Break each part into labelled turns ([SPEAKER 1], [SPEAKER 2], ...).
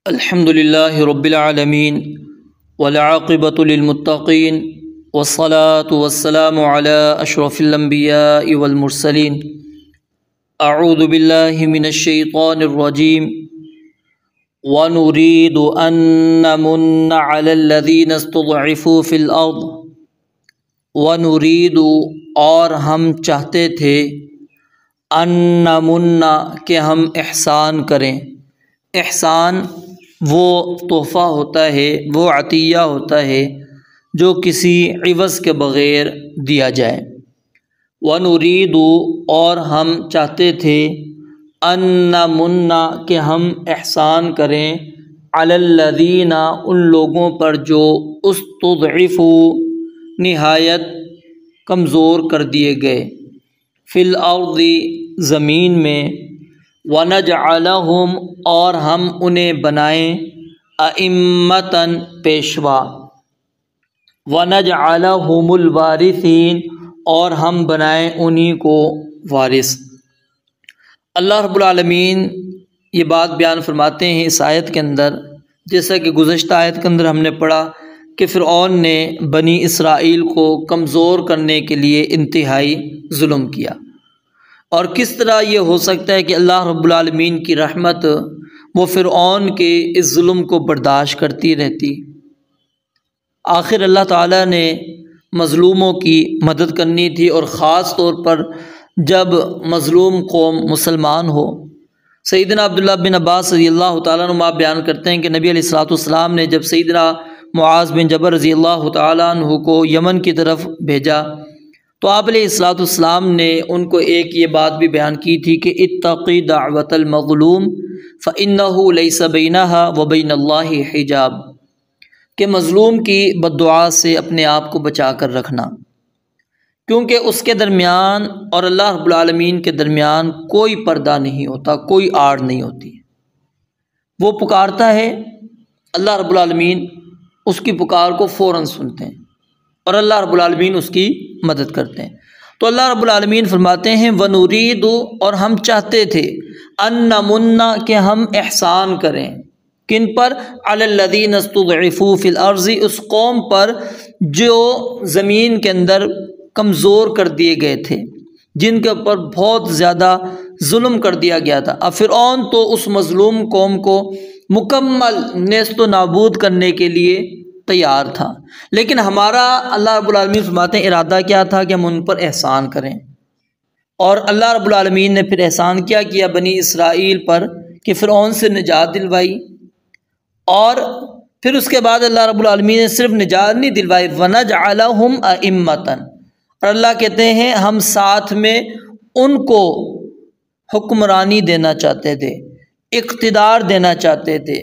[SPEAKER 1] الحمد للہ رب العالمین والعاقبۃ للمتقین والصلاة والسلام علی اشرف الانبیاء والمرسلین اعوذ باللہ من الشیطان الرجیم ونريد أن نمن على الذين استضعفوا في الأرض ونريد اور ہم چاہتے تھے ان نمن کہ ہم احسان کریں۔ احسان وہ تحفہ ہوتا ہے، وہ عطیہ ہوتا ہے جو کسی عوض کے بغیر دیا جائے۔ ونريد اور ہم چاہتے تھے ان نمن کہ ہم احسان کریں علی الذین ان لوگوں پر جو استضعفوا نہایت کمزور کر دیے گئے، فی الارض زمین میں، ونجعلہم اور ہم انہیں بنائیں ائمۃ پیشوا، ونجعلہم الوارثین اور ہم بنائیں انہی کو وارث۔ اللہ رب العالمین یہ بات بیان فرماتے ہیں اس آیت کے اندر، جیسا کہ گزشتہ آیت کے اندر ہم نے پڑھا کہ فرعون نے بنی اسرائیل کو کمزور کرنے کے لیے انتہائی ظلم کیا، اور کس طرح یہ ہو سکتا ہے کہ اللہ رب العالمین کی رحمت وہ فرعون کے اس ظلم کو برداشت کرتی رہتی۔ آخر اللہ تعالیٰ نے مظلوموں کی مدد کرنی تھی، اور خاص طور پر جب مظلوم قوم مسلمان ہو۔ سیدنا عبداللہ بن عباس رضی اللہ تعالیٰ عنہ بیان کرتے ہیں کہ نبی علیہ الصلوۃ والسلام نے جب سیدنا معاذ بن جبل رضی اللہ تعالیٰ عنہ کو یمن کی طرف بھیجا تو آپ علیہ الصلوۃ والسلام نے ان کو ایک یہ بات بھی بیان کی تھی کہ اتقی دعوت المظلوم فإنہ لیس بینہا وبین اللہ حجاب، کہ مظلوم کی بد دعا سے اپنے آپ کو بچا کر رکھنا، کیونکہ اس کے درمیان اور اللہ رب العالمین کے درمیان کوئی پردہ نہیں ہوتا، کوئی آڑ نہیں ہوتی۔ وہ پکارتا ہے، اللہ رب العالمین اس کی پکار کو فوراً سنتے ہیں، اور اللہ رب العالمین اس کی مدد کرتے ہیں۔ تو اللہ رب العالمین فرماتے ہیں وَنُرِيدُ اور ہم چاہتے تھے ان نمن کہ ہم احسان کریں، کن پر؟ علی الذین استضعفوا فی الارض، اس قوم پر جو زمین کے اندر کمزور کر دیے گئے تھے، جن کے اوپر بہت زیادہ ظلم کر دیا گیا تھا۔ اب فرعون تو اس مظلوم قوم کو مکمل نیست و نابود کرنے کے لیے تیار تھا، لیکن ہمارا اللہ رب العالمین فرماتے ہیں ارادہ کیا تھا کہ ہم ان پر احسان کریں۔ اور اللہ رب العالمین نے پھر احسان کیا بنی اسرائیل پر کہ فرعون سے نجات دلوائی، اور پھر اس کے بعد اللہ رب العالمین نے صرف نجات نہیں دلوائی، وَنَجْعَلَهُمْ أَئِمَّةً، اور اللہ کہتے ہیں ہم ساتھ میں ان کو حکمرانی دینا چاہتے تھے، اقتدار دینا چاہتے تھے،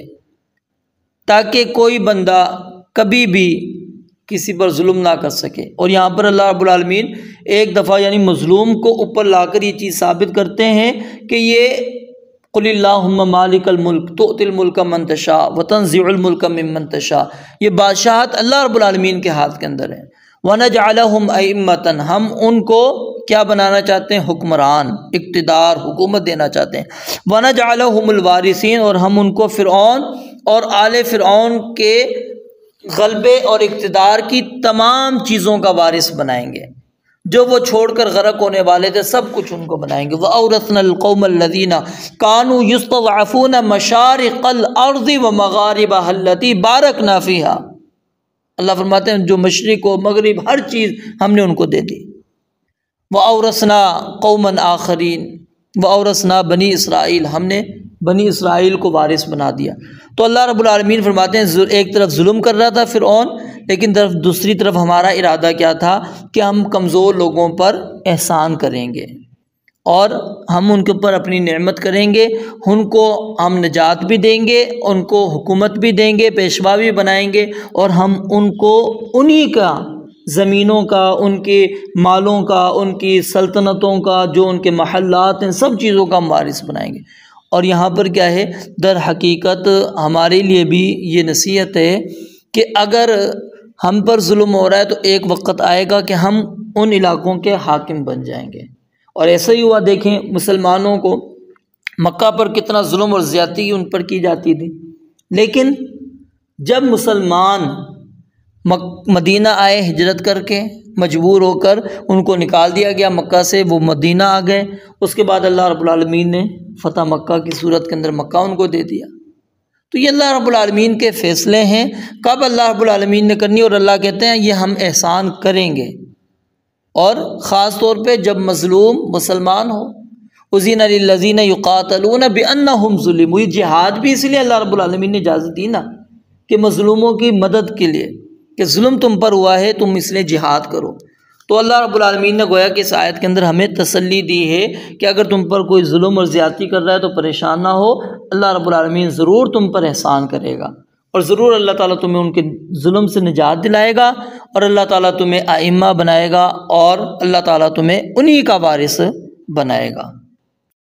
[SPEAKER 1] تاکہ کوئی بندہ کبھی بھی کسی پر ظلم نہ کر سکے۔ اور یہاں پر اللہ رب العالمین ایک دفعہ یعنی مظلوم کو اوپر لا کر یہ چیز ثابت کرتے ہیں کہ یہ قل اللہم مالک الملک تؤتی الملک من تشاء وتنزع الملک ممن تشاء، یہ بادشاہت اللہ رب العالمین کے ہاتھ کے اندر ہے۔ وَنَجْعَلَهُمْ أَئِمَّةً، ہم ان کو کیا بنانا چاہتے ہیں؟ حکمران، اقتدار، حکومت دینا چاہتے ہیں۔ وَنَجْعَلَهُمُ الْوَارِثِينَ اور ہم ان کو فرعون اور آل فرعون کے غلبے اور اقتدار کی تمام چیزوں کا وارث بنائیں گے، جو وہ چھوڑ کر غرق ہونے والے تھے سب کچھ ان کو بنائیں گے۔ وَأَوْرَثْنَا الْقَوْمَ الَّذِينَ كَانُوا يُسْتَضْعَفُونَ مَشَارِقَ الْأَرْضِ وَمَغَارِبَهَا الَّتِي بَارَكْنَا فِيهَا، اللہ فرماتے ہیں جو مشرق و مغرب ہر چیز ہم نے ان کو دے دی۔ وَأَوْرَثْنَا قَوْمًا آخَرِينَ، وَأَوْرَثْنَا بنی اسرائیل، ہم نے بنی اسرائیل کو وارث بنا دیا۔ تو اللہ رب العالمین فرماتے ہیں ایک طرف ظلم کر رہا تھا فرعون، لیکن دوسری طرف ہمارا ارادہ کیا تھا کہ ہم کمزور لوگوں پر احسان کریں گے، اور ہم ان کے اوپر اپنی نعمت کریں گے، ان کو ہم نجات بھی دیں گے، ان کو حکومت بھی دیں گے، پیشوا بھی بنائیں گے، اور ہم ان کو انہی کا زمینوں کا، ان کے مالوں کا، ان کی سلطنتوں کا، جو ان کے محلات ہیں، سب چیزوں کا ہم وارث بنائیں گے۔ اور یہاں پر کیا ہے، در حقیقت ہمارے لیے بھی یہ نصیحت ہے کہ اگر ہم پر ظلم ہو رہا ہے تو ایک وقت آئے گا کہ ہم ان علاقوں کے حاکم بن جائیں گے۔ اور ایسا ہی ہوا، دیکھیں مسلمانوں کو مکہ پر کتنا ظلم اور زیادتی ان پر کی جاتی تھی، لیکن جب مسلمان مدینہ آئے ہجرت کر کے، مجبور ہو کر ان کو نکال دیا گیا مکہ سے، وہ مدینہ آ گئے، اس کے بعد اللہ رب العالمین نے فتح مکہ کی صورت کے اندر مکہ ان کو دے دیا۔ تو یہ اللہ رب العالمین کے فیصلے ہیں، کب اللہ رب العالمین نے کرنی، اور اللہ کہتے ہیں یہ ہم احسان کریں گے، اور خاص طور پہ جب مظلوم مسلمان ہو۔ اذن للذین یقاتلون بانہم ظلموا، یہ جہاد بھی اس لیے اللہ رب العالمین نے اجازت دی نا کہ مظلوموں کی مدد کے لیے، کہ ظلم تم پر ہوا ہے تم اس لیے جہاد کرو۔ تو اللہ رب العالمین نے گویا کہ اس آیت کے اندر ہمیں تسلی دی ہے کہ اگر تم پر کوئی ظلم اور زیادتی کر رہا ہے تو پریشان نہ ہو، اللہ رب العالمین ضرور تم پر احسان کرے گا، اور ضرور اللہ تعالیٰ تمہیں ان کے ظلم سے نجات دلائے گا، اور اللہ تعالیٰ تمہیں ائمہ بنائے گا، اور اللہ تعالیٰ تمہیں انہی کا وارث بنائے گا۔